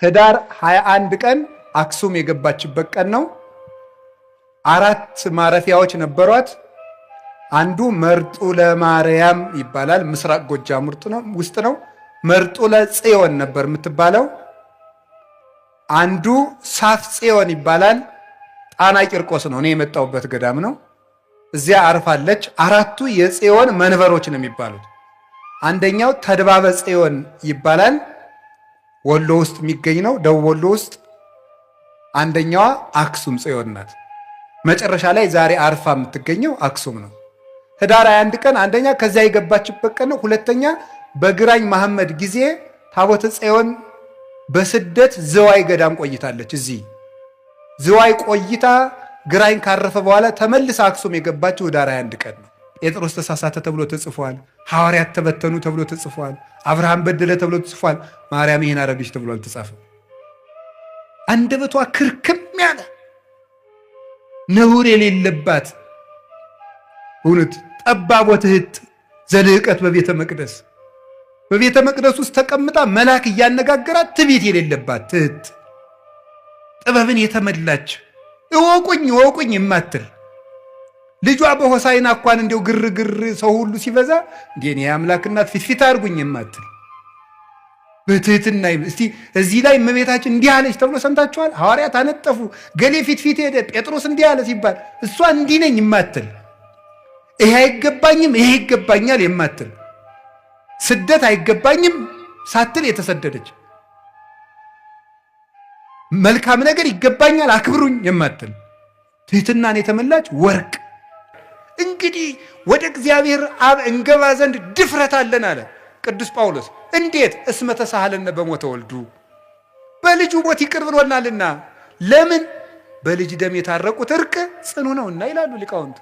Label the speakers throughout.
Speaker 1: ህዳር 21 ቀን አክሱም የገባችበት ቀን ነው። 4 ማረፊያዎች ነበሯት። አንዱ መርጡለ ማርያም ይባላል፣ ምስራቅ ጎጃም ውስጥ ነው። መርጡለ ጽዮን ነበር የምትባለው። አንዱ ሳፍ ጽዮን ይባላል፣ ጣና ቂርቆስ ነው። እኔ የመጣሁበት ገዳም ነው። እዚያ አርፋለች። 4ቱ የጽዮን መንበሮች ነው የሚባሉት። አንደኛው ተድባበ ጽዮን ይባላል፣ ወሎ ውስጥ የሚገኝ ነው፣ ደቡብ ወሎ ውስጥ። አንደኛዋ አክሱም ጽዮን ናት። መጨረሻ ላይ ዛሬ አርፋ የምትገኘው አክሱም ነው። ህዳር 21 ቀን አንደኛ ከዚያ የገባችበት ቀን ነው። ሁለተኛ በግራኝ መሐመድ ጊዜ ታቦተ ጽዮን በስደት ዝዋይ ገዳም ቆይታለች። እዚህ ዝዋይ ቆይታ ግራኝ ካረፈ በኋላ ተመልሳ አክሱም የገባችው ህዳር 21 ቀን ነው። ጴጥሮስ ተሳሳተ ተብሎ ተጽፏል። ሐዋርያት ተበተኑ ተብሎ ተጽፏል። አብርሃም በደለ ተብሎ ተጽፏል። ማርያም ይህን አረገች ተብሎ አልተጻፈም። አንደበቷ ክርክም ያለ ነውር የሌለባት እውነት ጠባቦ ትህት ዘልህቀት በቤተ መቅደስ ውስጥ ተቀምጣ መልአክ እያነጋገራት ትዕቢት የሌለባት ትህት ጥበብን የተመላች እወቁኝ የማትል ልጇ በሆሳይና እንኳን እንዲው ግርግር ሰው ሁሉ ሲበዛ እንዴ የአምላክ እናት ፊት አድርጉኝ የማትል በትህትና እስቲ እዚህ ላይ እመቤታችን እንዲህ አለች ተብሎ ሰምታችኋል? ሐዋርያት አነጠፉ፣ ገሌ ፊት ሄደ፣ ጴጥሮስ እንዲህ አለ ሲባል እሷ እንዲህ ነኝ የማትል ይሄ አይገባኝም ይሄ ይገባኛል የማትል ስደት አይገባኝም ሳትል የተሰደደች መልካም ነገር ይገባኛል አክብሩኝ የማትል ትህትናን የተመላች ወርቅ። እንግዲህ ወደ እግዚአብሔር አብ እንገባ ዘንድ ድፍረት አለን አለ ቅዱስ ጳውሎስ። እንዴት? እስመ ተሳሃለነ በሞተ ወልዱ፣ በልጁ ሞት ይቅር ብሎናልና። ለምን? በልጅ ደም የታረቁት እርቅ ጽኑ ነውና ይላሉ ሊቃውንት።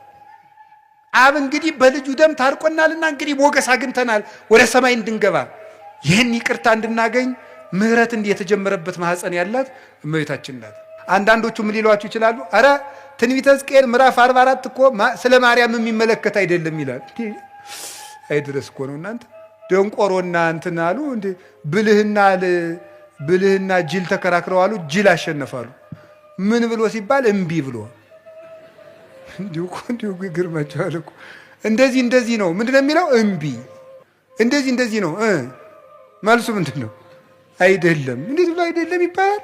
Speaker 1: አብ እንግዲህ በልጁ ደም ታርቆናልና እንግዲህ ሞገስ አግኝተናል ወደ ሰማይ እንድንገባ፣ ይህን ይቅርታ እንድናገኝ ምህረት እንዲህ የተጀመረበት ማህፀን ያላት እመቤታችን ናት። አንዳንዶቹ ምን ሊሏችሁ ይችላሉ? አረ ትንቢተ ሕዝቅኤል ምዕራፍ 44 እኮ ስለ ማርያም የሚመለከት አይደለም ይላል። አይድረስ እኮ ነው እናንተ ደንቆሮና እንትን አሉ እንዴ ብልህና ጅል ተከራክረው አሉ ጅል አሸነፋሉ። ምን ብሎ ሲባል እምቢ ብሎ እንዲሁ ግርማቸዋል እኮ እንደዚህ ነው። ምንድነው የሚለው? እምቢ እንደዚህ ነው። መልሱ ምንድን ነው? አይደለም። እንዴት ብሎ አይደለም ይባላል?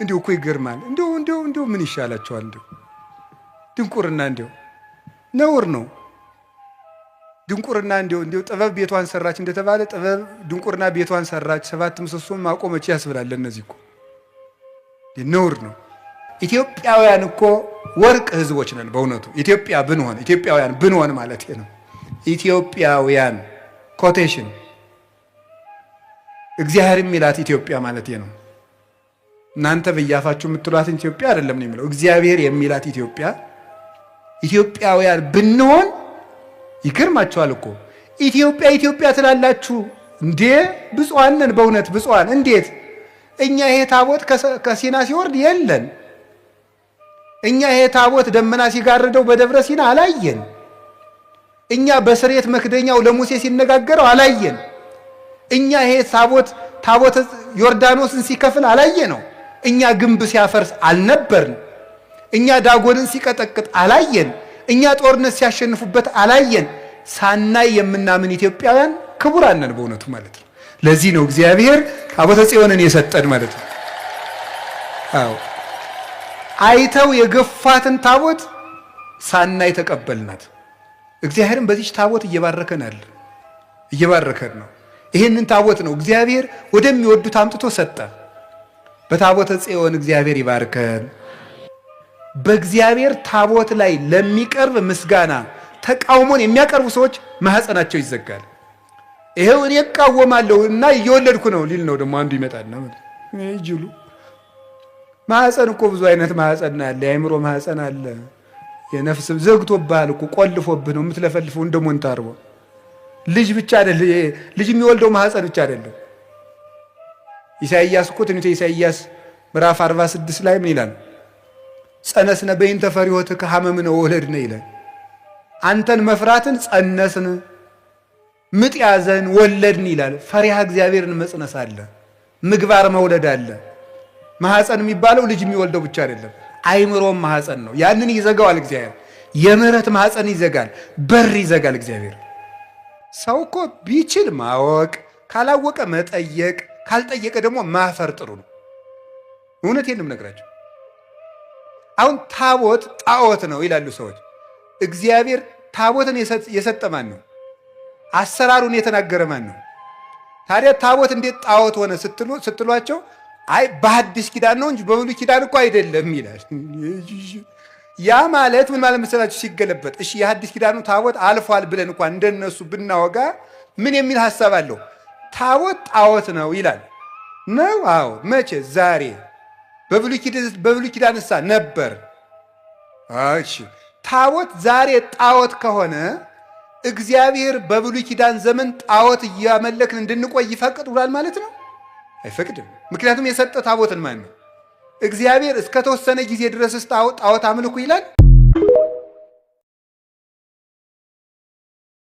Speaker 1: እንዲሁ እኮ ይገርማል። እንዲሁ ምን ይሻላቸዋል? እንዲሁ ድንቁርና እንዲሁ ነውር ነው። ድንቁርና እንዲሁ ጥበብ ቤቷን ሰራች እንደተባለ ጥበብ ድንቁርና ቤቷን ሰራች፣ 7 ምሰሶን ማቆመች ያስብላል። እነዚህ እኮ ነውር ነው። ኢትዮጵያውያን እኮ ወርቅ ህዝቦች ነን በእውነቱ። ኢትዮጵያውያን ብንሆን ማለት ነው። ኢትዮጵያውያን ኮቴሽን እግዚአብሔር የሚላት ኢትዮጵያ ማለት ነው። እናንተ በያፋችሁ የምትሏትን ኢትዮጵያ አይደለም ነው የሚለው። እግዚአብሔር የሚላት ኢትዮጵያውያን ብንሆን ይገርማችኋል እኮ ኢትዮጵያ ትላላችሁ እንዴ? ብፁዓን ነን በእውነት ብፁዓን። እንዴት? እኛ ይሄ ታቦት ከሲና ሲወርድ የለን። እኛ ይሄ ታቦት ደመና ሲጋርደው በደብረ ሲና አላየን። እኛ በስርየት መክደኛው ለሙሴ ሲነጋገረው አላየን። እኛ ይሄ ታቦት ዮርዳኖስን ሲከፍል አላየ ነው። እኛ ግንብ ሲያፈርስ አልነበርን። እኛ ዳጎንን ሲቀጠቅጥ አላየን። እኛ ጦርነት ሲያሸንፉበት አላየን። ሳናይ የምናምን ኢትዮጵያውያን ክቡራን ነን በእውነቱ ማለት ነው። ለዚህ ነው እግዚአብሔር ታቦተ ጽዮንን የሰጠን ማለት ነው። አዎ አይተው የገፋትን ታቦት ሳናይ ተቀበልናት። እግዚአብሔርን በዚች ታቦት እየባረከን ነው። ይህንን ታቦት ነው እግዚአብሔር ወደሚወዱት አምጥቶ ሰጠ። በታቦተ ጽዮን እግዚአብሔር ይባርከን። በእግዚአብሔር ታቦት ላይ ለሚቀርብ ምስጋና ተቃውሞን የሚያቀርቡ ሰዎች ማህፀናቸው ይዘጋል። ይሄው እኔ እቃወማለሁ እና እየወለድኩ ነው ሊል ነው ደግሞ አንዱ ይመጣልና ይጅሉ ማህፀን እኮ ብዙ አይነት ማህፀን አለ። የአእምሮ ማህፀን አለ። የነፍስ ዘግቶብሃል እኮ ቆልፎብህ ነው የምትለፈልፈው እንደ ሞንታርቦ። ልጅ ብቻ አይደለም ልጅ የሚወልደው ማህፀን ብቻ አይደለም። ኢሳይያስ እኮ ትንቢተ ኢሳይያስ ምዕራፍ 46 ላይ ምን ይላል? ጸነስነ በእንተ ፈሪሆትከ ሐመምነ ወለድነ ይላል። አንተን መፍራትን ጸነስን፣ ምጥ ያዘን፣ ወለድን ይላል። ፈሪሃ እግዚአብሔርን መጽነስ አለ። ምግባር መውለድ አለ። ማህፀን የሚባለው ልጅ የሚወልደው ብቻ አይደለም፣ አይምሮም ማህፀን ነው። ያንን ይዘጋዋል እግዚአብሔር። የምህረት ማህፀን ይዘጋል፣ በር ይዘጋል እግዚአብሔር። ሰው እኮ ቢችል ማወቅ፣ ካላወቀ መጠየቅ፣ ካልጠየቀ ደግሞ ማፈር ጥሩ ነው። እውነቴን ነው የምነግራቸው። አሁን ታቦት ጣዖት ነው ይላሉ ሰዎች። እግዚአብሔር ታቦትን የሰጠ ማን ነው? አሰራሩን የተናገረ ማን ነው? ታዲያ ታቦት እንዴት ጣዖት ሆነ ስትሏቸው አይ በሐዲስ ኪዳን ነው እንጂ በብሉይ ኪዳን እኮ አይደለም ይላል። ያ ማለት ምን ማለት መሰላችሁ? ሲገለበጥ እሺ የሐዲስ ኪዳኑ ታቦት አልፏል ብለን እንኳን እንደነሱ ብናወጋ ምን የሚል ሐሳብ አለው? ታቦት ጣዖት ነው ይላል ነው? አዎ። መቼ? ዛሬ። በብሉይ ኪዳንሳ ነበር። እሺ ታቦት ዛሬ ጣዖት ከሆነ እግዚአብሔር በብሉይ ኪዳን ዘመን ጣዖት እያመለክን እንድንቆይ ይፈቅዳል ማለት ነው? አይፈቅድም። ምክንያቱም የሰጠ ታቦትን ማን ነው? እግዚአብሔር እስከተወሰነ ጊዜ ድረስ ጣዖት አምልኩ ይላል።